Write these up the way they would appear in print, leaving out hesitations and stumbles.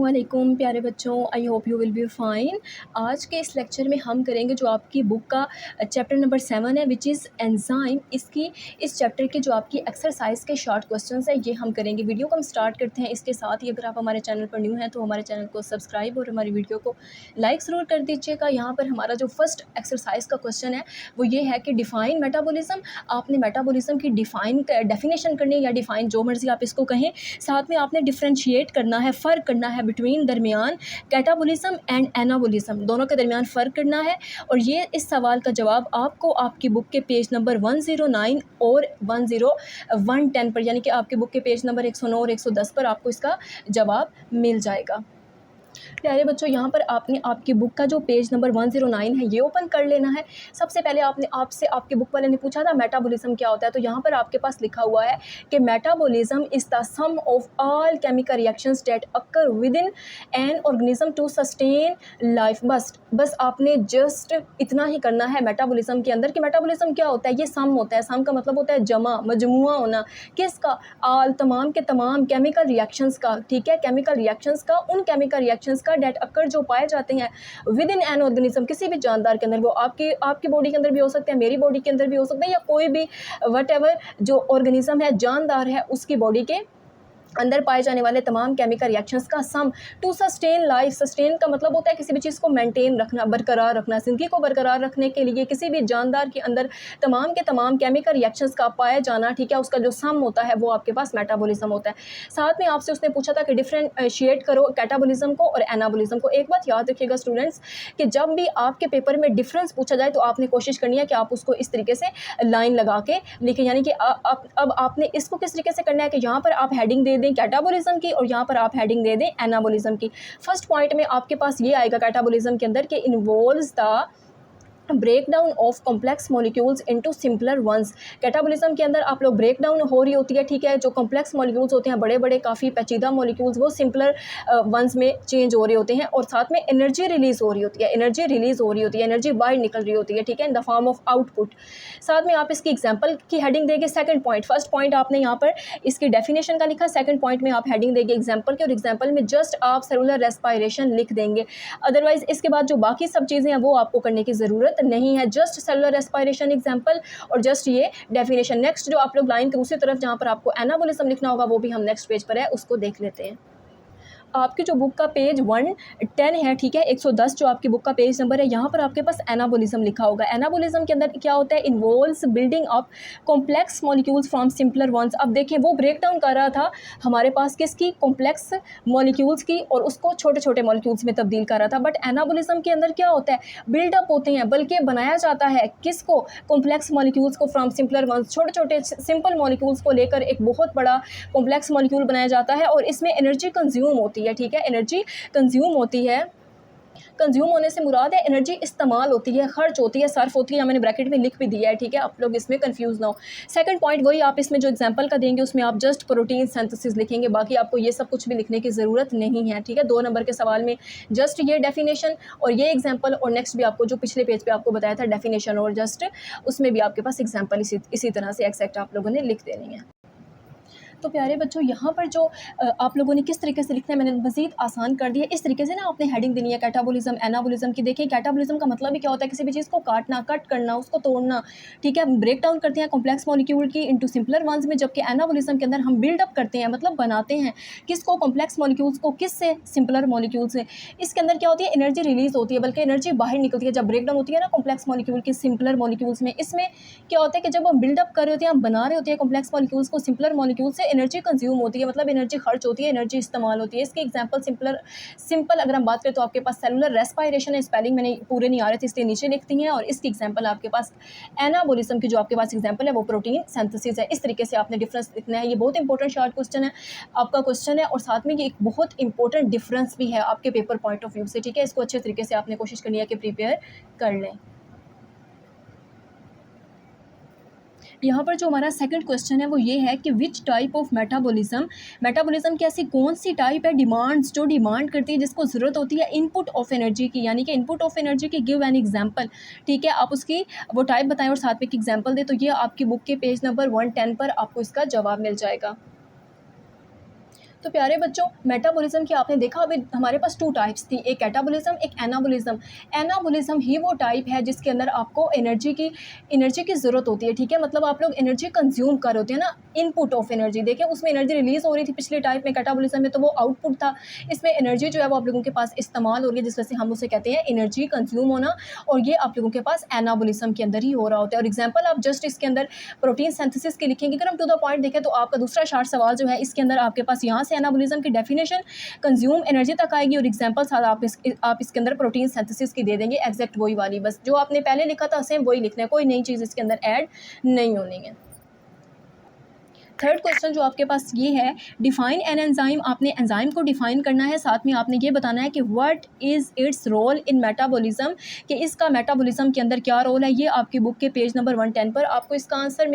अस्सलामुअलैकुम प्यारे बच्चों, I hope you will be fine. आज के इस लेक्चर में हम करेंगे जो आपकी बुक का चैप्टर नंबर 7 है विच इज़ एंजाइम। इस चैप्टर के जो आपकी एक्सरसाइज के शॉर्ट क्वेश्चंस है ये हम करेंगे। वीडियो को हम स्टार्ट करते हैं। इसके साथ ही अगर आप हमारे चैनल पर न्यू हैं तो हमारे चैनल को सब्सक्राइब और हमारी वीडियो को लाइक ज़रूर कर दीजिएगा। यहाँ पर हमारा जो फर्स्ट एक्सरसाइज का क्वेश्चन है वो ये है कि डिफ़ाइन मेटाबॉलिज्म। आपने मेटाबॉलिज्म की डेफिनेशन करनी है या डिफ़ाइन जो मर्ज़ी आप इसको कहें। साथ में आपने डिफ्रेंशिएट करना है, फ़र्क करना है बिटवीन दरमियान कैटाबॉलिज्म एंड एनाबॉलिज्म, दोनों के दरमियान फ़र्क करना है। और ये इस सवाल का जवाब आपको आपकी बुक के पेज नंबर 109 और 110 पर, यानी कि आपके बुक के पेज नंबर 109 और 110 पर आपको इसका जवाब मिल जाएगा। प्यारे बच्चों, यहाँ पर आपने आपकी बुक का जो पेज नंबर 109 है ये ओपन कर लेना है। सबसे पहले आपसे आपके बुक वाले ने पूछा था मेटाबॉलिज्म क्या होता है, तो यहाँ पर आपके पास लिखा हुआ है कि metabolism is the sum of all chemical reactions that occur within an organism to sustain life. बस आपने जस्ट इतना ही करना है मेटाबॉलिज्म के अंदर कि मेटाबॉलिज्म क्या होता है। ये सम होता है। सम का मतलब होता है जमा, मजमुआ होना। किसका? ऑल, तमाम के तमाम केमिकल रिएक्शंस का। ठीक है, केमिकल रिएक्शंस का, उन केमिकल रिएक्शंस का डेट अकर जो पाए जाते हैं विद इन एन ऑर्गेनिज्म, किसी भी जानदार के अंदर। वो आपकी बॉडी के अंदर भी हो सकते हैं, मेरी बॉडी के अंदर भी हो सकते हैं, या कोई भी वट एवर जो ऑर्गेनिज्म है, जानदार है, उसकी बॉडी के अंदर पाए जाने वाले तमाम केमिकल रिएक्शंस का सम टू सस्टेन लाइफ। सस्टेन का मतलब होता है किसी भी चीज़ को मेंटेन रखना, बरकरार रखना। जिंदगी को बरकरार रखने के लिए किसी भी जानदार के अंदर तमाम के तमाम केमिकल रिएक्शंस का पाया जाना, ठीक है, उसका जो सम होता है वो आपके पास मेटाबॉलिज्म होता है। साथ में आपसे उसने पूछा था कि डिफ्रेंशिएट करो कैटाबॉलिज्म को और एनाबॉलिज्म को। एक बात याद रखिएगा स्टूडेंट्स कि जब भी आपके पेपर में डिफरेंस पूछा जाए तो आपने कोशिश करनी है कि आप उसको इस तरीके से लाइन लगा के लिखें, यानी कि अब आपने इसको किस तरीके से करना है कि यहाँ पर आप हेडिंग दे दें कैटाबॉलिज्म की और यहाँ पर आप हेडिंग दे दें एनाबॉलिज्म की। फर्स्ट पॉइंट में आपके पास ये आएगा कैटाबॉलिज्म के अंदर कि involves the break down of complex molecules into simpler ones. Catabolism के अंदर आप लोग ब्रेक डाउन हो रही होती है, ठीक है, जो कॉम्प्लेक्स मॉलिक्यूल्स होते हैं, बड़े बड़े काफ़ी पेचीदा मॉलिक्यूल्स, वो सिंपलर वंस में चेंज हो रहे होते हैं। और साथ में एनर्जी रिलीज़ हो रही होती है, एनर्जी बाहर निकल रही होती है, ठीक है, in the form of output. साथ में आप इसकी एग्जाम्पल की हेडिंग देंगे सेकंड पॉइंट। फर्स्ट पॉइंट आपने यहाँ पर इसकी डेफिनेशन का लिखा, सेकंड पॉइंट में आप हेडिंग देंगे एग्जाम्पल के, और एग्जाम्पल में जस्ट आप सेलुलर रेस्पायरेशन लिख देंगे। अदरवाइज इसके बाद जो बाकी सब चीज़ें हैं वो आपको करने की ज़रूरत नहीं है। जस्ट सेलुलर रेस्पायरेशन एग्जाम्पल और जस्ट ये डेफिनेशन। नेक्स्ट जो आप लोग लाइन के दूसरी तरफ जहाँ पर आपको एनाबॉलिज्म लिखना होगा वो भी हम नेक्स्ट पेज पर है, उसको देख लेते हैं। आपकी जो बुक का पेज 110 है, ठीक है, 110 जो आपकी बुक का पेज नंबर है, यहाँ पर आपके पास एनाबॉलिज्म लिखा होगा। एनाबॉलिज्म के अंदर क्या होता है? Involves building up complex molecules from simpler ones. अब देखें, वो ब्रेक डाउन कर रहा था हमारे पास किसकी? कॉम्प्लेक्स मॉलिक्यूल्स की, और उसको छोटे छोटे मॉलिक्यूल्स में तब्दील कर रहा था। बट एनाबॉलिज्म के अंदर क्या होता है? बिल्डअप होते हैं, बल्कि बनाया जाता है किसको? कॉम्प्लेक्स मॉलिक्यूल्स को फ्रॉम सिंपलर वंस। छोटे छोटे सिंपल मॉलिक्यूल्स को लेकर एक बहुत बड़ा कॉम्प्लेक्स मॉलिक्यूल बनाया जाता है, और इसमें एनर्जी कंज्यूम होती है, ठीक है, एनर्जी कंज्यूम होती है। कंज्यूम होने से मुराद है एनर्जी इस्तेमाल होती है, खर्च होती है, सर्फ होती है, या मैंने ब्रैकेट में लिख भी दिया है, ठीक है, आप लोग इसमें कंफ्यूज ना हो। सेकंड पॉइंट वही आप इसमें जो एग्जांपल का देंगे उसमें आप जस्ट प्रोटीन सिंथेसिस लिखेंगे, बाकी आपको ये सब कुछ भी लिखने की ज़रूरत नहीं है, ठीक है। 2 नंबर के सवाल में जस्ट ये डेफिनेशन और ये एग्जाम्पल, और नेक्स्ट भी आपको जो पिछले पेज पर आपको बताया था डेफिनेशन और जस्ट, उसमें भी आपके पास एग्जाम्पल इसी तरह से एक्जैक्ट आप लोगों ने लिख देनी है। तो प्यारे बच्चों, यहाँ पर जो आप लोगों ने किस तरीके से लिखना है मैंने मज़ीद आसान कर दिया। इस तरीके से ना आपने हेडिंग देनी है कैटाबॉलिज्म एनाबॉलिज्म की। देखिए, कैटाबॉलिज्म का मतलब ही क्या होता है? किसी भी चीज़ को काटना, कट करना, उसको तोड़ना, ठीक है। ब्रेक डाउन करते हैं कॉम्प्लेक्स मॉलिक्यूल की इनटू सिंपलर वंस में, जबकि एनाबॉलिज्म के अंदर हम बिल्डअप करते हैं, मतलब बनाते हैं किसको? कॉम्प्लेक्स मॉलिक्यूल्स को। किससे? सिंपलर मॉलिक्यूल से। इसके अंदर क्या होती है? एनर्जी रिलीज होती है, बल्कि एनर्जी बाहर निकलती है जब ब्रेक डाउन होती है ना कॉम्प्लेक्स मॉलिक्यूल की सिंपलर मॉलिक्यूल्स में। इसमें क्या होता है कि जब हम बिल्डअप कर रहे होते हैं, हम बना रहे होते हैं कॉम्प्लेक्स मॉलिक्यूल्स को सिंपलर मॉलिक्यूल से, एनर्जी कंज्यूम होती है, मतलब एनर्जी खर्च होती है, एनर्जी इस्तेमाल होती है। इसकी एग्जांपल सिंपल अगर हम बात करें तो आपके पास सेलुलर रेस्पायरेशन है, स्पेलिंग मैंने पूरे नहीं आ रहे थे इसलिए नीचे लिखती हैं, और इसकी एग्जांपल आपके पास एनाबॉलिज्म की जो आपके पास एग्जांपल है वो प्रोटीन सिंथेसिस है। इस तरीके से आपने डिफरेंस लिखना है। ये बहुत इंपॉर्टेंट शॉर्ट क्वेश्चन है, आपका क्वेश्चन है, और साथ में ये एक बहुत इंपॉर्टेंट डिफरेंस भी है आपके पेपर पॉइंट ऑफ व्यू से, ठीक है। इसको अच्छे तरीके से आपने कोशिश करनी है कि प्रिपेयर कर लें। यहाँ पर जो हमारा सेकंड क्वेश्चन है वो ये है कि विच टाइप ऑफ मेटाबॉलिज्म की ऐसी कौन सी टाइप है डिमांड्स जो डिमांड करती है, जिसको ज़रूरत होती है इनपुट ऑफ एनर्जी की, यानी कि इनपुट ऑफ एनर्जी की। गिव एन एग्जांपल, ठीक है, आप उसकी वो टाइप बताएं और साथ में एक एग्जांपल दें। तो ये आपकी बुक के पेज नंबर 110 पर आपको इसका जवाब मिल जाएगा। तो प्यारे बच्चों, मेटाबॉलिज्म की आपने देखा अभी हमारे पास टू टाइप्स थी, एक कैटाबॉलिज्म, एक एनाबॉलिज्म। एनाबॉलिज्म ही वो टाइप है जिसके अंदर आपको एनर्जी की ज़रूरत होती है, ठीक है। मतलब आप लोग एनर्जी कंज्यूम कर रहे होते हैं ना, इनपुट ऑफ एनर्जी। देखिए उसमें एनर्जी रिलीज़ हो रही थी पिछले टाइप में, कैटाबॉलिज्म में तो वो आउटपुट था। इसमें एनर्जी जो है वो आप लोगों के पास इस्तेमाल हो रही है, जिस वजह से हम उसे कहते हैं एनर्जी कंज्यूम होना, और ये आप लोगों के पास एनाबॉलिज्म के अंदर ही हो रहा होता है। और एग्जाम्पल आप जस्ट इसके अंदर प्रोटीन सिंथेसिस की लिखेंगे। अगर हम टू द पॉइंट देखें तो आपका दूसरा शार्ट सवाल जो है इसके अंदर आपके पास यहाँ से एनाबॉलिज्म की डेफिनेशन कंज्यूम एनर्जी तक आएगी, और एग्जांपल साथ आप इसके अंदर प्रोटीन सिंथेसिस की दे देंगे, एग्जैक्ट वही वाली, बस जो आपने पहले लिखा था सेम वही लिखना है, कोई नई चीज़ इसके अंदर ऐड नहीं होनी है। थर्ड क्वेश्चन जो आपके पास ये है, डिफाइन एन एंजाइम। आपने एंजाइम को डिफाइन करना है, साथ में आपने ये बताना है कि what is its role in metabolism, कि इसका मेटाबॉलिज्म के अंदर क्या रोल है। ये आपकी बुक के पेज नंबर 110 पर आपको इसका आंसर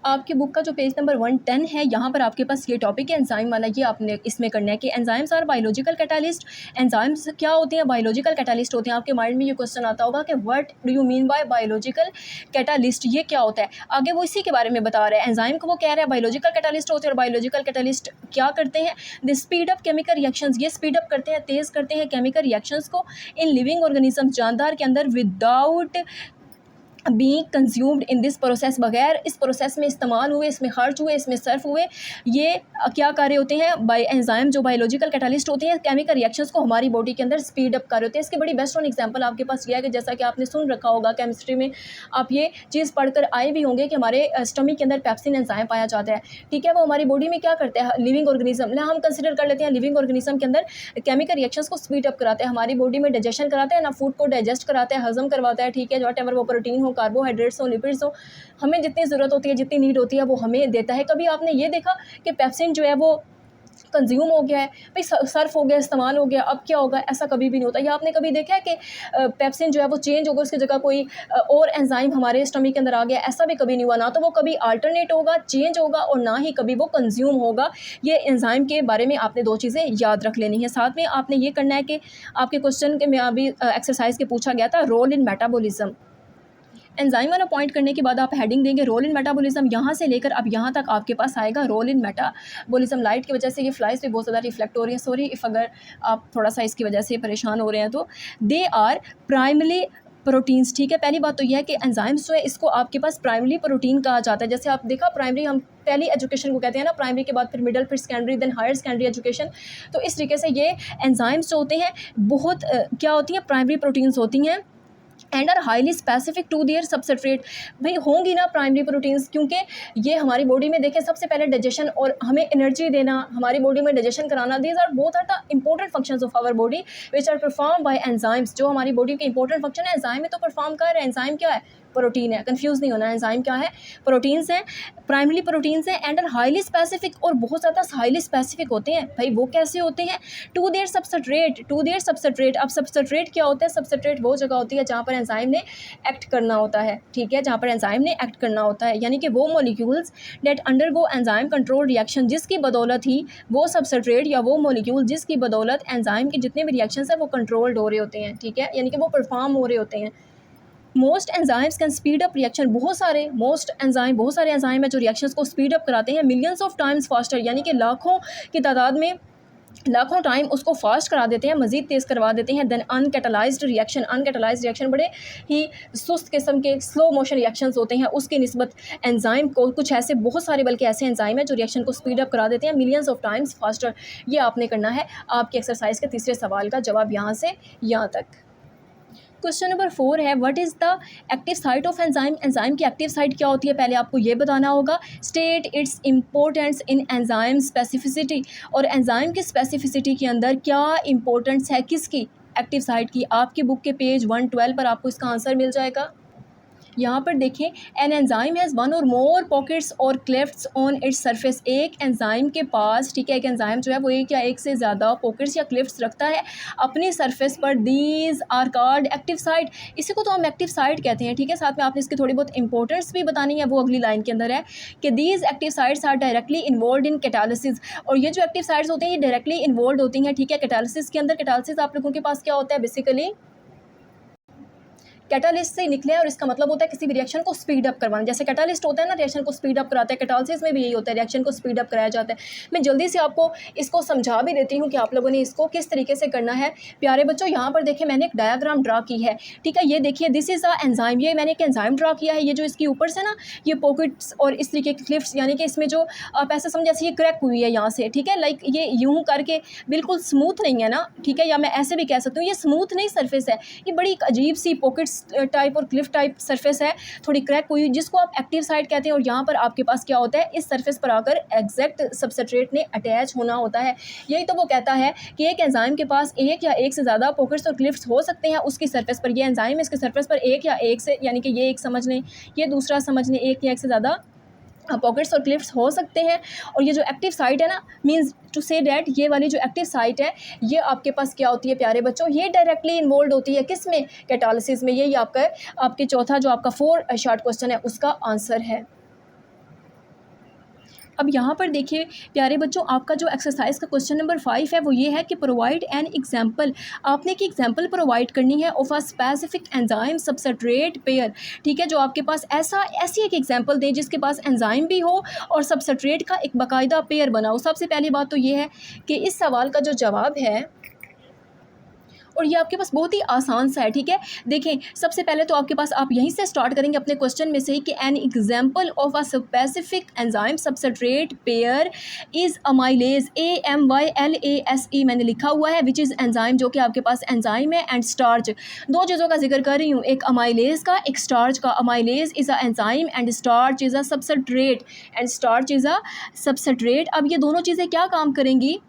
आपकी बुक का जो पेज नंबर 110 है, यहाँ पर आपके पास ये टॉपिक है एंजाइम वाला। ये आपने इसमें करना है कि enzymes are biological catalyst. Enzymes क्या होती हैं? बायोलॉजिकल कैटालिस्ट होते हैं। आपके माइंड में ये क्वेश्चन आता होगा कि what do you mean by biological catalyst, ये क्या होता है? आगे वो इसी के बारे में बता रहा है। एंजाइम को वो कह रहा है बायोलॉजिकल कैटालिस्ट होते हैं, और बायोलॉजिकल कैटालिस्ट क्या करते हैं? दे स्पीड अप केमिकल रिएक्शंस। ये स्पीड अप करते हैं, तेज़ करते हैं केमिकल रिएक्शंस को इन लिविंग ऑर्गेनिज्म, जानदार के अंदर, without being consumed in this process, बगैर इस प्रोसेस में इस्तेमाल हुए, इसमें खर्च हुए, इसमें सर्फ हुए। ये क्या कर रहे होते हैं? बाय एंजाइम जो बायोलॉजिकल कैटालिस्ट होते हैं, केमिकल रिएक्शंस को हमारी बॉडी के अंदर स्पीड अप कर रहे होते हैं। इसकी बड़ी बेस्ट वन एग्जांपल आपके पास ये है कि जैसा कि आपने सुन रखा होगा केमिस्ट्री में, आप ये चीज़ पढ़कर आए भी होंगे कि हमारे स्टमक के अंदर पेप्सिन एंजाइम पाया जाता है, ठीक है। वो हमारी बॉडी में क्या करता है? लिविंग ऑर्गेनिज्म ना हम कंसिडर कर लेते हैं, लिविंग ऑर्गेनिज्म के अंदर केमिकल रिएक्शंस को स्पीड अप कराते हैं, हमारी बॉडी में डाइजेशन कराता है ना, फूड को डाइजेस्ट कराता है, हजम करवाता है, ठीक है। वॉट एवर वो प्रोटीन हो, कार्बोहाइड्रेट्स हो, लिपिड्स हो, हमें जितनी ज़रूरत होती है, जितनी नीड होती है, वो हमें देता है। कभी आपने ये देखा कि पेप्सिन जो है वो कंज्यूम हो गया है, भाई सर्फ हो गया, इस्तेमाल हो गया, अब क्या होगा? ऐसा कभी भी नहीं होता। या आपने कभी देखा है कि पेप्सिन जो है वो चेंज होगा, उसकी जगह कोई और एंजाइम हमारे स्टमक के अंदर आ गया? ऐसा भी कभी नहीं हुआ। ना तो वो कभी अल्टरनेट होगा, चेंज होगा, और ना ही कभी वो कंज्यूम होगा। ये एंजाइम के बारे में आपने दो चीज़ें याद रख लेनी है। साथ में आपने ये करना है कि आपके क्वेश्चन के में अभी एक्सरसाइज के पूछा गया था रोल इन मेटाबॉलिज्म। एंजाइम वाला पॉइंट करने के बाद आप हेडिंग देंगे रोल इन मेटाबॉलिज्म, यहाँ से लेकर अब यहाँ तक आपके पास आएगा रोल इन मेटाबॉलिज्म। लाइट की वजह से ये फ्लाइज भी बहुत ज़्यादा रिफ्लेक्ट हो रही है, सॉरी इफ़ अगर आप थोड़ा सा इसकी वजह से परेशान हो रहे हैं तो। दे आर प्राइमरी प्रोटीन्स, ठीक है। पहली बात तो यह है कि एंजाइम्स जो है इसको आपके पास प्राइमरी प्रोटीन कहा जाता है। जैसे आप देखा प्राइमरी, हम पहली एजुकेशन को कहते हैं ना, प्राइमरी के बाद फिर मिडिल, फिर secondary, then higher secondary education. तो इस तरीके से ये एंजाइम्स जो होते हैं बहुत क्या होती हैं? प्राइमरी प्रोटीन्स होती हैं, and are highly specific to their substrate. भाई होंगी ना प्राइमरी प्रोटीन्स, क्योंकि ये हमारी बॉडी में देखें सबसे पहले डाइजेशन और हमें एनर्जी देना, हमारी बॉडी में डाइजेशन कराना, these are both are the important functions of our body which are perform by enzymes. जो हमारी बॉडी के इंपॉर्टेंट फंक्शन है एंजाइम में तो परफॉर्म कर रहे हैं। एंजाइम क्या है? प्रोटीन है, कंफ्यूज नहीं होना। एंजाइम क्या है? प्रोटीन्स हैं, प्राइमरी प्रोटीन्स हैं, एंड आर हाईली स्पेसिफिक, और बहुत ज़्यादा हाईली स्पेसिफिक होते हैं। भाई वो कैसे होते हैं? To their substrate, to their substrate. अब सबस्ट्रेट क्या होता है? सबस्ट्रेट वो जगह होती है जहाँ पर एंजाइम ने एक्ट करना होता है, ठीक है, जहाँ पर एंजाइम ने एक्ट करना होता है, यानी कि वो molecules that undergo enzyme control reaction, जिसकी बदौलत ही वो सबस्ट्रेट या वो मॉलिक्यूल जिसकी बदौलत एंजाइम के जितने भी रिएक्शंस हैं वो कंट्रोल्ड हो रहे होते हैं, ठीक है, यानी कि वो परफॉर्म हो रहे होते हैं। Most enzymes can speed up reaction. बहुत सारे एंजाइम है जो रिएक्शंस को स्पीड अप कराते हैं मिलियंस ऑफ टाइम्स फास्टर, यानी कि लाखों की तादाद में, लाखों टाइम उसको फास्ट करा देते हैं, मज़ीद तेज़ करवा देते हैं। देन अनकैटलाइज्ड रिएक्शन बड़े ही सुस्त किस्म के स्लो मोशन रिएक्शंस होते हैं, उसकी निस्बत एंजाइम को कुछ ऐसे बहुत सारे बल्कि ऐसे एंजाइम है जो रिएक्शन को स्पीड अप करा देते हैं मिलियंस ऑफ टाइम्स फास्टर। ये आपने करना है। आपकी एक्सरसाइज के तीसरे सवाल का जवाब यहाँ से यहाँ तक। क्वेश्चन नंबर 4 है what is the active site of enzyme. Enzyme की एक्टिव साइट क्या होती है? पहले आपको ये बताना होगा। State its importance in enzyme specificity. और एंजाइम की स्पेसिफिसिटी के अंदर क्या इंपॉर्टेंस है किसकी? एक्टिव साइट की। आपकी बुक के पेज 112 पर आपको इसका आंसर मिल जाएगा। यहाँ पर देखें, एन एंजाइम हैज़ वन और मोर पॉकेट्स और क्लेफ्ट्स ऑन इट्स सरफेस। एक एंजाइम के पास, ठीक है, एक एंजाइम जो है वो एक या एक से ज़्यादा पॉकेट्स या क्लेफ्ट्स रखता है अपनी सरफेस पर। These are called active site. इसी को तो हम एक्टिव साइट कहते हैं, ठीक है। साथ में आपने इसकी थोड़ी बहुत इंपॉर्टेंस भी बतानी है, वो अगली लाइन के अंदर है कि these active sites are directly involve in catalysis. और ये जो एक्टिव साइट्स होती हैं ये डायरेक्टली इन्वॉल्व होती हैं, ठीक है, कैटालिसिस के अंदर। कैटालिसिस आप लोगों के पास क्या होता है? बेसिकली कैटालिस्ट से निकला है और इसका मतलब होता है किसी भी रिएक्शन को स्पीड अप करवाना। जैसे कैटालिस्ट होता है ना, रिएक्शन को स्पीड अप कराता है, कैटालिसिस में भी यही होता है, रिएक्शन को स्पीड अप कराया जाता है। मैं जल्दी से आपको इसको समझा भी देती हूँ कि आप लोगों ने इसको किस तरीके से करना है। प्यारे बच्चों, यहाँ पर देखिए मैंने एक डायग्राम ड्रा की है, ठीक है। ये देखिए, दिस इज़ अ एंजाइम, ये मैंने एक एंजाइम ड्रा किया है। ये जो इसके ऊपर से ना ये पॉकेट्स और इस तरीके के क्लिफ्स, यानी कि इसमें जो आप ऐसा समझ जैसे ये क्रैक हुई है यहाँ से, ठीक है। लाइक ये यूं करके बिल्कुल स्मूथ नहीं है ना, ठीक है, या मैं ऐसे भी कह सकती हूँ ये स्मूथ नहीं सरफेस है, ये बड़ी एक अजीब सी पॉकेट्स टाइप और क्लिफ टाइप सरफेस है, थोड़ी क्रैक हुई, जिसको आप एक्टिव साइट कहते हैं। और यहाँ पर आपके पास क्या होता है, इस सरफेस पर आकर एग्जैक्ट सबस्ट्रेट ने अटैच होना होता है। यही तो वो कहता है कि एक एंजाइम के पास एक या एक से ज़्यादा पॉकेट्स और क्लिफ्स हो सकते हैं उसकी सरफेस पर। ये एंजाइम इसके सरफेस पर एक या एक से, यानी कि ये एक समझ लें, ये दूसरा समझ लें, एक या एक से ज़्यादा पॉकेट्स और क्लिफ्स हो सकते हैं। और ये जो एक्टिव साइट है ना, मींस टू से डैट ये वाली जो एक्टिव साइट है ये आपके पास क्या होती है प्यारे बच्चों, ये डायरेक्टली इन्वॉल्व होती है किस में, कैटालिसिस में। यही आपका आपके चौथा जो आपका 4 शॉर्ट क्वेश्चन है उसका आंसर है। अब यहाँ पर देखिए प्यारे बच्चों, आपका जो एक्सरसाइज का क्वेश्चन नंबर 5 है वो ये है कि प्रोवाइड एन एग्जाम्पल। आपने की एग्जाम्पल प्रोवाइड करनी है of a specific enzyme substrate pair, ठीक है। जो आपके पास ऐसी एक एग्जाम्पल दें जिसके पास एंजाइम भी हो और सबस्ट्रेट का एक बाकायदा पेयर बना हो। सबसे पहली बात तो ये है कि इस सवाल का जो जवाब है, और ये आपके पास बहुत ही आसान सा है, ठीक है। देखें, सबसे पहले तो आपके पास आप यहीं से स्टार्ट करेंगे अपने क्वेश्चन में से ही कि an example of a specific enzyme substrate pair is amylase, AMYLASE मैंने लिखा हुआ है, विच इज़ एंजाइम, जो कि आपके पास एंजाइम है, एंड स्टार्च। दो चीज़ों का जिक्र कर रही हूँ, एक अमाइलेज का, एक स्टार्च का। Amylase is a enzyme and starch is a substrate, and starch is a substrate. अब ये दोनों चीज़ें क्या काम करेंगी,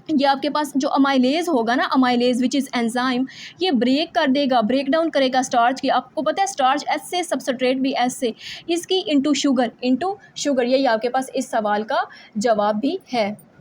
ये आपके पास जो अमाइलेज होगा ना, अमाइलेज विच इज़ एंजाइम, ये ब्रेक कर देगा, ब्रेक डाउन करेगा स्टार्च की। आपको पता है स्टार्च एस से, सबस्ट्रेट भी एस से, इसकी इनटू शुगर। यही आपके पास इस सवाल का जवाब भी है।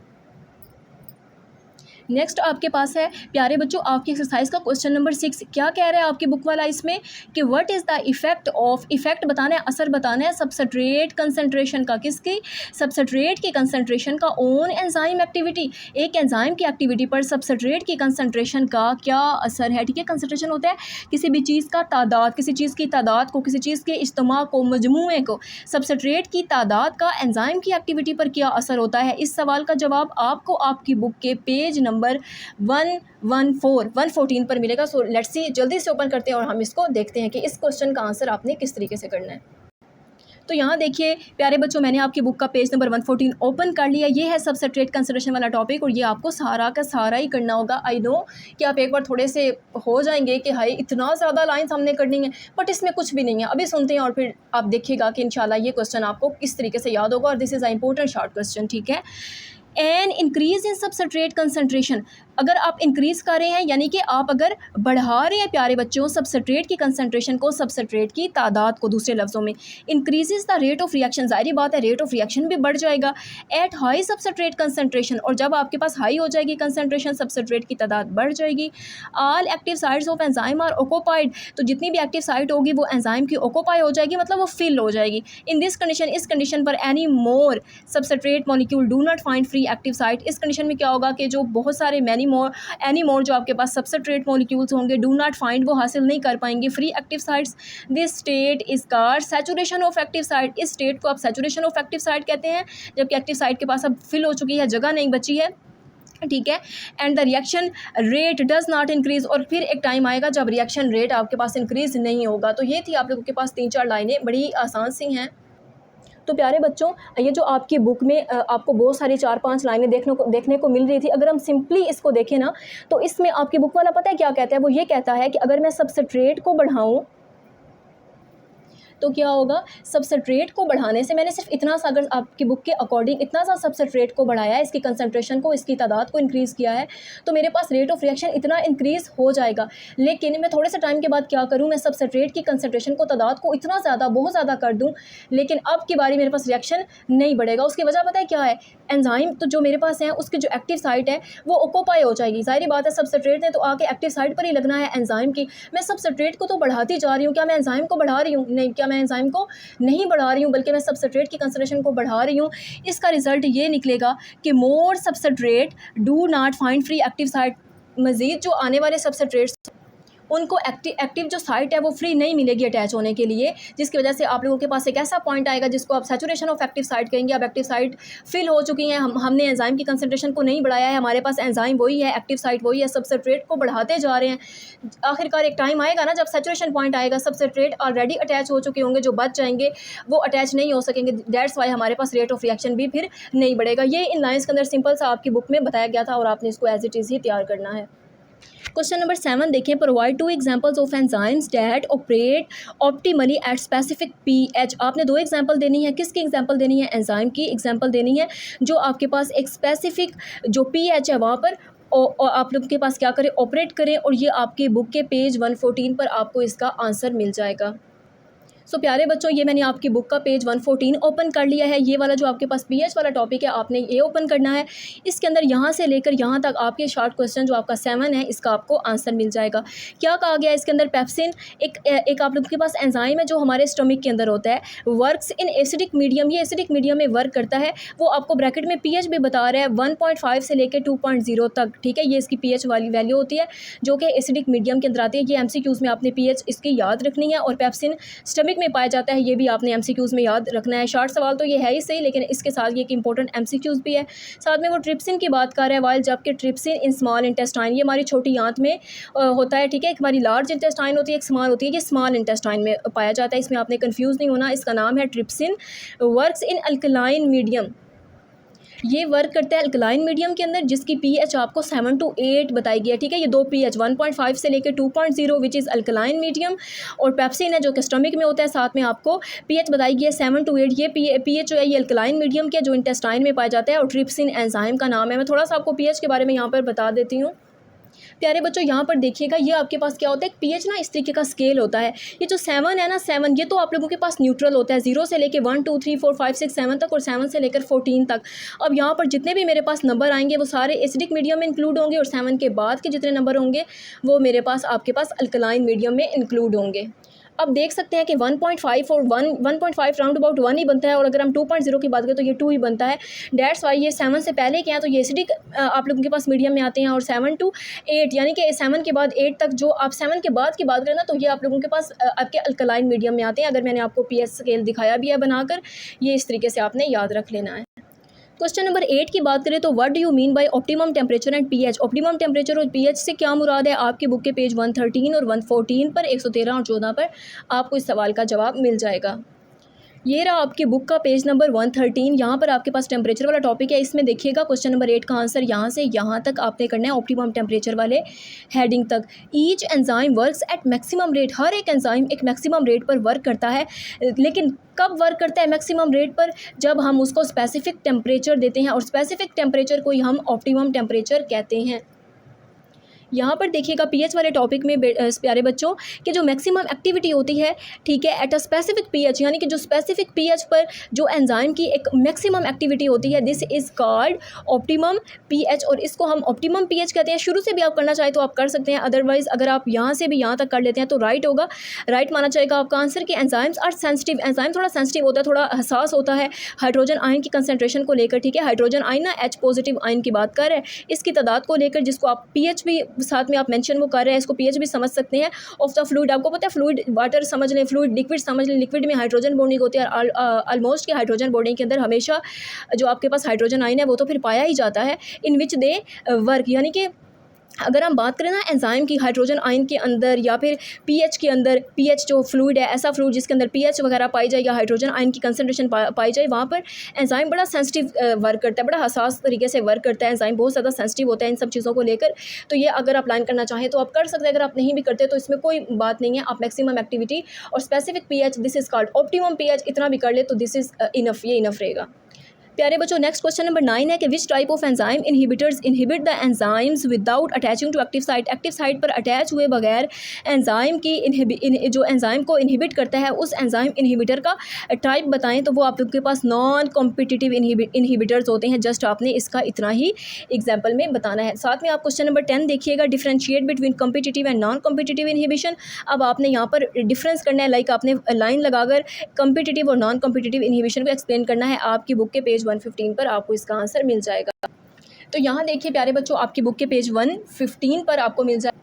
नेक्स्ट आपके पास है प्यारे बच्चों आपकी एक्सरसाइज का क्वेश्चन नंबर 6। क्या कह रहा है आपकी बुक वाला इसमें कि what is the effect of, effect बताना है, असर बताना है सबस्ट्रेट कंसंट्रेशन का, किसकी, सबस्ट्रेट की कंसंट्रेशन का, ऑन एंजाइम एक्टिविटी, एक एंजाइम की एक्टिविटी पर सबस्ट्रेट की कंसंट्रेशन का क्या असर है, ठीक है। कंसंट्रेशन होता है किसी भी चीज़ का तादाद, किसी चीज़ की तादाद को, किसी चीज़ के इज्तिमा को, मजमूए को। सबस्ट्रेट की तादाद का एंजाइम की एक्टिविटी पर क्या असर होता है। इस सवाल का जवाब आपको आपकी बुक के पेज नंबर 114 पर मिलेगा। सो लेट्स सी, जल्दी से ओपन करते हैं और हम इसको देखते हैं कि इस क्वेश्चन का आंसर आपने किस तरीके से करना है। तो यहाँ देखिए प्यारे बच्चों, मैंने आपकी बुक का पेज नंबर 114 ओपन कर लिया। ये है सबस्ट्रेट कंसंट्रेशन वाला टॉपिक और ये आपको सारा का सारा ही करना होगा। आई नो कि आप एक बार थोड़े से हो जाएंगे कि हाई इतना ज़्यादा लाइन्स हमने करनी है, बट इसमें कुछ भी नहीं है। अभी सुनते हैं और फिर आप देखिएगा कि इंशाल्लाह ये क्वेश्चन आपको किस तरीके से याद होगा। और this is a important short question, ठीक है। An increase in substrate concentration, अगर आप इंक्रीज़ कर रहे हैं यानी कि आप अगर बढ़ा रहे हैं प्यारे बच्चों सबस्ट्रेट की कंसंट्रेशन को, सबस्ट्रेट की तादाद को, दूसरे लफ्ज़ों में increases the rate of reaction, ज़ाहिर बात है रेट ऑफ रिएक्शन भी बढ़ जाएगा एट हाई सबस्ट्रेट कंसंट्रेशन। और जब आपके पास हाई हो जाएगी कंसंट्रेशन, सबस्ट्रेट की तादाद बढ़ जाएगी। All active sites of enzyme are occupied, तो जितनी भी एक्टिव साइट होगी वो एंजाइम की ऑक्यूपाई हो जाएगी, मतलब वो फिल हो जाएगी। इन दिस कंडीशन, इस कंडीशन पर any more substrate molecule do not find free active site, इस कंडीशन में क्या होगा कि जो बहुत सारे एनी मोर जो आपके पास सबस्ट्रेट मॉलिक्यूल्स होंगे डू नॉट फाइंड, वो हासिल नहीं कर पाएंगे free active sites. This state is called saturation of active site, इस स्टेट को आप सैचुरेशन ऑफ एक्टिव साइट कहते हैं, जबकि एक्टिव साइट के पास अब फिल हो चुकी है, जगह नहीं बची है, ठीक है। And the reaction rate does not increase, और फिर एक टाइम आएगा जब रिएक्शन रेट आपके पास इंक्रीज नहीं होगा। तो ये थी आप लोगों के पास 3-4 लाइनें, बड़ी आसान सी हैं। तो प्यारे बच्चों, ये जो आपकी बुक में आपको बहुत सारी 4-5 लाइनें देखने को मिल रही थी, अगर हम सिंपली इसको देखें ना तो इसमें आपकी बुक वाला पता है क्या कहता है, वो ये कहता है कि अगर मैं सबस्ट्रेट को बढ़ाऊं तो क्या होगा, सबस्ट्रेट को बढ़ाने से, मैंने सिर्फ इतना सा अगर आपकी बुक के अकॉर्डिंग इतना सा सबस्ट्रेट को बढ़ाया है, इसकी कंसंट्रेशन को, इसकी तादाद को इंक्रीज़ किया है, तो मेरे पास रेट ऑफ रिएक्शन इतना इंक्रीज़ हो जाएगा। लेकिन मैं थोड़े से टाइम के बाद क्या करूँ, मैं सबस्ट्रेट की कंसंट्रेशन को, तादाद को इतना ज़्यादा, बहुत ज़्यादा कर दूँ, लेकिन अब की बारी मेरे पास रिएक्शन नहीं बढ़ेगा। उसकी वजह पता है क्या है, एंजाइम तो जो मेरे पास है उसकी जो एक्टिव साइट है वो ऑक्यूपाई हो जाएगी। ज़ाहिर बात है सबस्ट्रेट ने तो आके एक्टिव साइट पर ही लगना है एंजाइम की। मैं सबस्ट्रेट को तो बढ़ाती जा रही हूँ, क्या मैं एंजाइम को बढ़ा रही हूँ? नहीं, क्या मैं एंजाइम को नहीं बढ़ा रही हूँ, बल्कि मैं सबस्ट्रेट की कंसंट्रेशन को बढ़ा रही हूँ। इसका रिजल्ट ये निकलेगा कि more substrate do not find free active site, मज़ीद जो आने वाले सबस्ट्रेट्स उनको एक्टिव जो साइट है वो फ्री नहीं मिलेगी अटैच होने के लिए, जिसकी वजह से आप लोगों के पास एक ऐसा पॉइंट आएगा जिसको आप सैचुरेशन ऑफ एक्टिव साइट कहेंगे। अब एक्टिव साइट फिल हो चुकी हैं, हमने एंजाइम की कंसंट्रेशन को नहीं बढ़ाया है, हमारे पास एंजाइम वही है, एक्टिव साइट वही है, सबस्ट्रेट को बढ़ाते जा रहे हैं। आखिरकार एक टाइम आएगा ना जब सैचुरेशन पॉइंट आएगा, सबस्ट्रेट ऑलरेडी अटैच हो चुके होंगे, जो बच जाएंगे वो अटैच नहीं हो सकेंगे। दैट्स वाई हमारे पास रेट ऑफ रिएक्शन भी फिर नहीं बढ़ेगा। ये इन लाइन्स के अंदर सिंपल सा आपकी बुक में बताया गया था और आपने इसको एज इट इज़ ही तैयार करना है। क्वेश्चन नंबर 7 देखें, provide 2 examples of enzymes that operate optimally at specific pH. आपने 2 एग्जांपल देनी है। किसकी एग्जांपल देनी है? एंजाइम की एग्जांपल देनी है जो आपके पास एक स्पेसिफिक जो पीएच है वहाँ पर और आप लोग के पास क्या करें, ऑपरेट करें। और ये आपकी बुक के पेज 114 पर आपको इसका आंसर मिल जाएगा। सो प्यारे बच्चों, ये मैंने आपकी बुक का पेज 114 ओपन कर लिया है। ये वाला जो आपके पास पीएच वाला टॉपिक है आपने ये ओपन करना है। इसके अंदर यहाँ से लेकर यहाँ तक आपके शॉर्ट क्वेश्चन जो आपका 7 है इसका आपको आंसर मिल जाएगा। क्या कहा गया है इसके अंदर? पेप्सिन एक आप लोगों के पास एंजाइम है जो हमारे स्टमक के अंदर होता है, वर्क्स इन एसिडिक मीडियम। ये एसिडिक मीडियम में वर्क करता है। वो आपको ब्रैकेट में पीएच भी बता रहा है 1.5 से लेकर 2.0 तक। ठीक है, ये इसकी पीएच वाली वैल्यू होती है जो कि एसिडिक मीडियम के अंदर आती है। ये एमसीक्यूज़ में आपने पीएच इसकी याद रखनी है। और पेप्सिन स्टमक में पाया जाता है, ये भी आपने एमसीक्यूज़ में याद रखना है। शॉर्ट सवाल तो ये है ही सही, लेकिन इसके साथ ये एक इंपॉर्टेंट एमसीक्यूज़ भी है। साथ में वो ट्रिप्सिन की बात कर रहा है, वाइल जबकि ट्रिप्सिन इन स्मॉल इंटेस्टाइन, ये हमारी छोटी आंत में होता है। ठीक है, एक हमारी लार्ज इंटेस्टाइन होती है, एक स्मॉल होती है। ये स्मॉल इंटेस्टाइन में पाया जाता है, इसमें आपने कन्फ्यूज़ नहीं होना। इसका नाम है trypsin. Works in alkaline medium, ये वर्क करता है अल्कलाइन मीडियम के अंदर जिसकी पीएच आपको 7 to 8 बताई गई है। ठीक है, ये 2 पीएच 1.5 से लेकर 2.0 विच इज़ अल्कलाइन मीडियम। और पेप्सिन है जो कि स्टमक में होता है, साथ में आपको पीएच बताई गई है 7 to 8। ये पीएच जो है ये अल्कलाइन मीडियम के जो इंटेस्टाइन में पाया जाता है। और ट्रिप्सिन एंजाइम का नाम है। मैं थोड़ा सा आपको पीएच के बारे में यहाँ पर बता देती हूँ। प्यारे बच्चों, यहाँ पर देखिएगा ये आपके पास क्या होता है, पीएच ना इस तरीके का स्केल होता है। ये जो 7 है ना, 7 ये तो आप लोगों के पास न्यूट्रल होता है, 0 से लेकर 1 2 3 4 5 6 7 तक और 7 से लेकर 14 तक। अब यहाँ पर जितने भी मेरे पास नंबर आएंगे वो सारे एसिडिक मीडियम में इंक्लूड होंगे और 7 के बाद के जितने नंबर होंगे वो मेरे पास आपके पास अल्कलाइन मीडियम में इंक्लूड होंगे। अब देख सकते हैं कि 1.5 और 1.5 राउंड अबाउट 1 ही बनता है। और अगर हम 2.0 की बात करें तो ये 2 ही बनता है। डेट्स वाई ये 7 से पहले क्या है तो ये एसिडिक आप लोगों के पास मीडियम में आते हैं। और 7 to 8 यानी कि 7 के बाद 8 तक जो आप 7 के बाद की बात करें ना तो ये आप लोगों के पास आपके अल्कलाइन मीडियम में आते हैं। अगर मैंने आपको पीएच स्केल दिखाया भी है बनाकर, ये इस तरीके से आपने याद रख लेना है। क्वेश्चन नंबर 8 की बात करें तो what do you mean by optimum temperature and pH. Optimum temperature और पीएच से क्या मुराद है? आपकी बुक के पेज 113 और 114 पर 113 और 14 पर आपको इस सवाल का जवाब मिल जाएगा। ये रहा आपकी बुक का पेज नंबर 113। यहाँ पर आपके पास टेम्परेचर वाला टॉपिक है। इसमें देखिएगा क्वेश्चन नंबर 8 का आंसर यहाँ से यहाँ तक आपने करना है ऑप्टिमम टेम्परेचर वाले हेडिंग तक। Each enzyme works at maximum rate, हर एक एंजाइम एक मैक्सिमम रेट पर वर्क करता है। लेकिन कब वर्क करता है मैक्सिमम रेट पर? जब हम उसको स्पेसिफिक टेम्परेचर देते हैं और स्पेसिफिक टेम्परेचर को ही हम ऑप्टिमम टेम्परेचर कहते हैं। यहाँ पर देखिएगा पीएच वाले टॉपिक में प्यारे बच्चों कि जो मैक्सिमम एक्टिविटी होती है, ठीक है, एट अ स्पेसिफिक पीएच, यानी कि जो स्पेसिफिक पीएच पर जो एंजाइम की एक मैक्सिमम एक्टिविटी होती है, this is called optimum pH. और इसको हम ऑप्टिमम पीएच कहते हैं। शुरू से भी आप करना चाहें तो आप कर सकते हैं, अदरवाइज़ अगर आप यहाँ से भी यहाँ तक कर लेते हैं तो राइट होगा, राइट माना जाएगा आपका आंसर। कि एंजाइम्स आर सेंसिटिव, एंजाइम थोड़ा सेंसिटिव होता है, थोड़ा हसास होता है हाइड्रोजन आयन की कंसनट्रेशन को लेकर। ठीक है, हाइड्रोजन आयन ना H पॉजिटिव आयन की बात कर रहे हैं, इसकी तादाद को लेकर, जिसको आप पीएच भी साथ में आप मेंशन वो कर रहे हैं, इसको पीएच भी समझ सकते हैं। ऑफ द फ्लूइड, आपको पता है फ्लूइड वाटर समझ लें, फ्लूइड लिक्विड समझ लें। लिक्विड में हाइड्रोजन बॉन्डिंग होती है। ऑलमोस्ट कि हाइड्रोजन बॉन्डिंग के अंदर हमेशा जो आपके पास हाइड्रोजन आयन है वो तो फिर पाया ही जाता है। इन विच दे वर्क, यानी कि अगर हम बात करें ना एंजाइम की हाइड्रोजन आयन के अंदर या फिर पीएच के अंदर, पीएच जो फ्लूइड है, ऐसा फ्लूइड जिसके अंदर पीएच वगैरह पाई जाए या हाइड्रोजन आयन की कंसंट्रेशन पाई जाए, वहाँ पर एंजाइम बड़ा सेंसिटिव वर्क करता है, बड़ा हसास तरीके से वर्क करता है। एंजाइम बहुत ज़्यादा सेंसिटिव होता है इन सब चीज़ों को लेकर। तो ये अगर आप लाइन करना चाहें तो आप कर सकते हैं, अगर आप नहीं भी करते तो इसमें कोई बात नहीं है। आप मैक्सिमम एक्टिविटी और specific pH, this is called optimum pH, इतना भी कर ले तो दिस इज़ इनफ, ये इनफ रहेगा। प्यारे बच्चों, नेक्स्ट क्वेश्चन नंबर 9 है कि which type of enzyme inhibitors inhibit the enzymes without attaching to active site. Active site पर अटैच हुए बगैर एंजाइम की जो एंजाइम को इनहिबिट करता है उस एंजाइम इनहिबिटर का टाइप बताएं। तो वो आप लोग के पास नॉन कॉम्पिटिटिव इनहिबिटर्स होते हैं। जस्ट आपने इसका इतना ही एग्जाम्पल में बताना है। साथ में आप क्वेश्चन नंबर 10 देखिएगा, differentiate between competitive and non competitive inhibition. अब आपने यहाँ पर डिफरेंस करना है, लाइक आपने लाइन लगाकर कॉम्पिटिटिव और नॉन कॉम्पिटिटिव इनहिबिशन को एक्सप्लेन करना है। आपकी बुक के पेज 115 पर आपको इसका आंसर मिल जाएगा। तो यहाँ देखिए प्यारे बच्चों, आपकी बुक के पेज 115 पर आपको मिल जाएगा।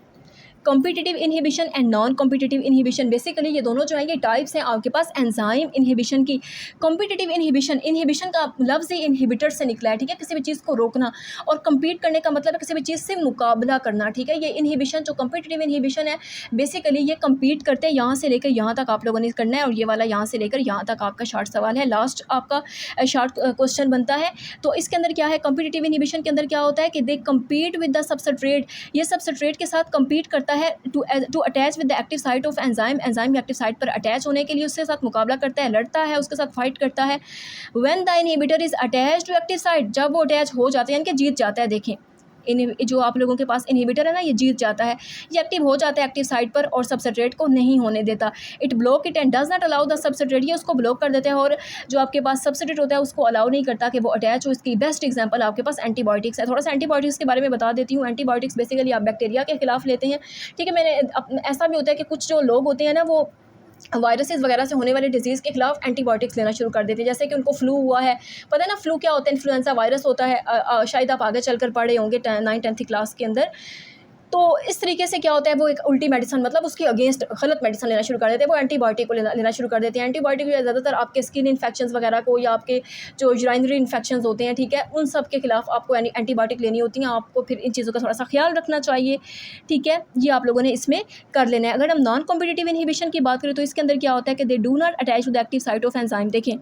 Competitive inhibition and non competitive inhibition, basically ये दोनों जो है ये टाइप्स हैं आपके पास एंजाइम इनहिबिशन की। कॉम्पिटिटिव इनहिबिशन, इनहिबिशन का लफ्ज़ ही इनहिबिटर से निकला है, ठीक है, किसी भी चीज़ को रोकना, और कम्पीट करने का मतलब है किसी भी चीज़ से मुकाबला करना, ठीक है। ये इनहिबिशन जो कॉम्पिटिटिव इनहिबिशन है बेसिकली ये कम्पीट करते हैं, यहाँ से लेकर यहाँ तक आप लोगों ने करना है, और ये वाला यहाँ से लेकर यहाँ तक आपका शॉर्ट सवाल है, लास्ट आपका शॉर्ट क्वेश्चन बनता है। तो इसके अंदर क्या है, कॉम्पिटिटिव इनहिबिशन के अंदर क्या होता है कि they compete with the substrate, ये सबस्ट्रेट के साथ कम्पीट करता है to attach with the active site of enzyme, enzyme के एक्टिव साइट पर अटैच होने के लिए उसके साथ मुकाबला करता है, लड़ता है, उसके साथ फाइट करता है। When the inhibitor is attach to active site, जब वो अटैच हो जाता है यानी कि जीत जाता है, देखें जो आप लोगों के पास इनहिबिटर है ना ये जीत जाता है, ये एक्टिव हो जाता है एक्टिव साइट पर और सबस्ट्रेट को नहीं होने देता। It block it and does not allow the substrate, ये उसको ब्लॉक कर देता है और जो आपके पास सबस्ट्रेट होता है उसको अलाउ नहीं करता कि वो अटैच हो। इसकी बेस्ट एग्जांपल आपके पास एंटीबायोटिक्स है। थोड़ा सा एंटीबायोटिक्स के बारे में बता देती हूँ। एंटीबायोटिक्स बेसिकली आप बैक्टीरिया के खिलाफ लेते हैं, ठीक है। ऐसा भी होता है कि कुछ जो लोग होते हैं ना वो वायरसेस वगैरह से होने वाले डिजीज़ के खिलाफ एंटीबायोटिक्स लेना शुरू कर देते हैं, जैसे कि उनको फ्लू हुआ है, पता है ना फ्लू क्या होता है, इन्फ्लुएंजा वायरस होता है, शायद आप आगे चलकर पढ़े होंगे 9th-10th क्लास के अंदर। तो इस तरीके से क्या होता है, वो एक उल्टी मेडिसिन मतलब उसके अगेंस्ट गलत मेडिसिन लेना शुरू कर देते हैं, वो एंटीबायोटिक को लेना शुरू कर देते हैं। एंटीबायोटिक ज़्यादातर आपके स्किन इन्फेक्शंस वगैरह को या आपके जो यूरिनरी इन्फेक्शंस होते हैं, ठीक है, उन सब के खिलाफ आपको एंटीबायोटिक लेनी होती हैं। आपको फिर इन चीज़ों का थोड़ा सा ख्याल रखना चाहिए, ठीक है। ये आप लोगों ने इसमें कर लेना है। अगर हम नॉन कॉम्पिटिटिव इनहिबिशन की बात करें तो इसके अंदर क्या होता है कि they do not attach to the active site of enzyme. देखें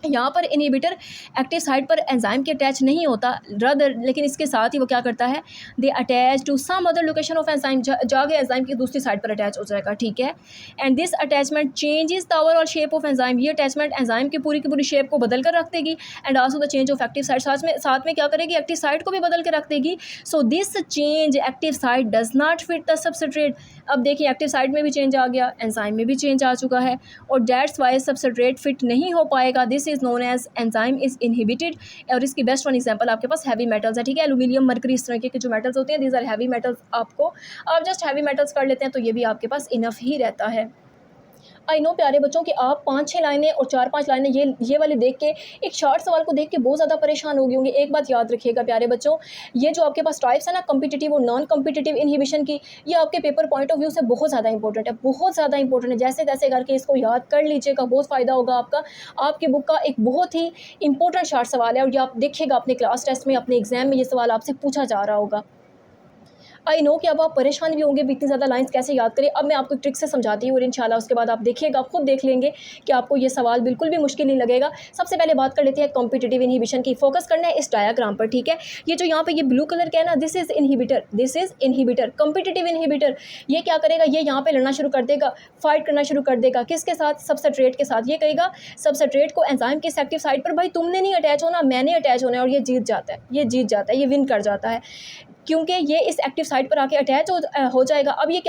यहाँ पर इनहिबिटर एक्टिव साइट पर एंजाइम के अटैच नहीं होता रदर, लेकिन इसके साथ ही वो क्या करता है, they attach to some other location of enzyme, जाके एंजाइम की दूसरी साइड पर अटैच हो जाएगा, ठीक है। And this attachment changes the overall shape of enzyme, ये अटैचमेंट एंजाइम की पूरी शेप को बदल कर रख देगी। And also the change of active site, साथ में क्या करेगी, एक्टिव साइट को भी बदल के रख देगी। So this change active site does not fit the substrate. अब देखिए एक्टिव साइट में भी चेंज आ गया, एंजाइम में भी चेंज आ चुका है, और दैट्स वाई सबस्ट्रेट फिट नहीं हो पाएगा। This is known as enzyme is inhibited. और इसकी बेस्ट वन एग्जांपल आपके पास हैवी मेटल्स है, ठीक है, एल्यूमिनियम, मरकरी, इस तरह के जो मेटल्स होते हैं, दीज आर हैवी मेटल्स। आपको आप जस्ट हैवी मेटल्स कर लेते हैं तो ये भी आपके पास इनफ ही रहता है। आई नो प्यारे बच्चों कि आप 5-6 लाइनें और 4-5 लाइनें ये वाले देख के, एक शॉर्ट सवाल को देख के बहुत ज़्यादा परेशान हो गए होंगे। एक बात याद रखिएगा प्यारे बच्चों, ये जो आपके पास टाइप्स है ना कॉम्पिटिटिव और नॉन कॉम्पिटिटिव इनहिबिशन की, ये आपके पेपर पॉइंट ऑफ व्यू से बहुत ज़्यादा इंपॉर्टेंट है, बहुत ज़्यादा इंपॉर्टेंट है। जैसे तैसे करके इसको याद कर लीजिएगा, बहुत फ़ायदा होगा आपका। आपकी बुक का एक बहुत ही इंपॉर्टेंट शॉर्ट सवाल है और ये आप देखिएगा अपने क्लास टेस्ट में, अपने एग्जाम में ये सवाल आपसे पूछा जा रहा होगा। आई नो कि अब आप परेशान भी होंगे इतनी ज़्यादा लाइंस कैसे याद करें। अब मैं आपको ट्रिक से समझाती हूँ और इंशाल्लाह उसके बाद आप देखिएगा, आप खुद देख लेंगे कि आपको ये सवाल बिल्कुल भी मुश्किल नहीं लगेगा। सबसे पहले बात कर लेते हैं कॉम्पिटिटिव इनहिबिशन की। फोकस करना है इस डायग्राम पर, ठीक है। ये जो यहाँ पे ये ब्लू कलर का है ना, this is inhibitor, this is inhibitor, competitive inhibitor. ये क्या करेगा, ये यहाँ पे लड़ना शुरू कर देगा, फाइट करना शुरू कर देगा, किसके साथ, सबस्ट्रेट के साथ। ये कहेगा सबस्ट्रेट को एंजाइम के एक्टिव साइट पर, भाई तुमने नहीं अटैच होना, मैंने अटैच होना है, और ये जीत जाता है, ये जीत जाता है, ये विन कर जाता है, क्योंकि ये इस एक्टिव साइट पर आके अटैच हो जाएगा। अब ये क्या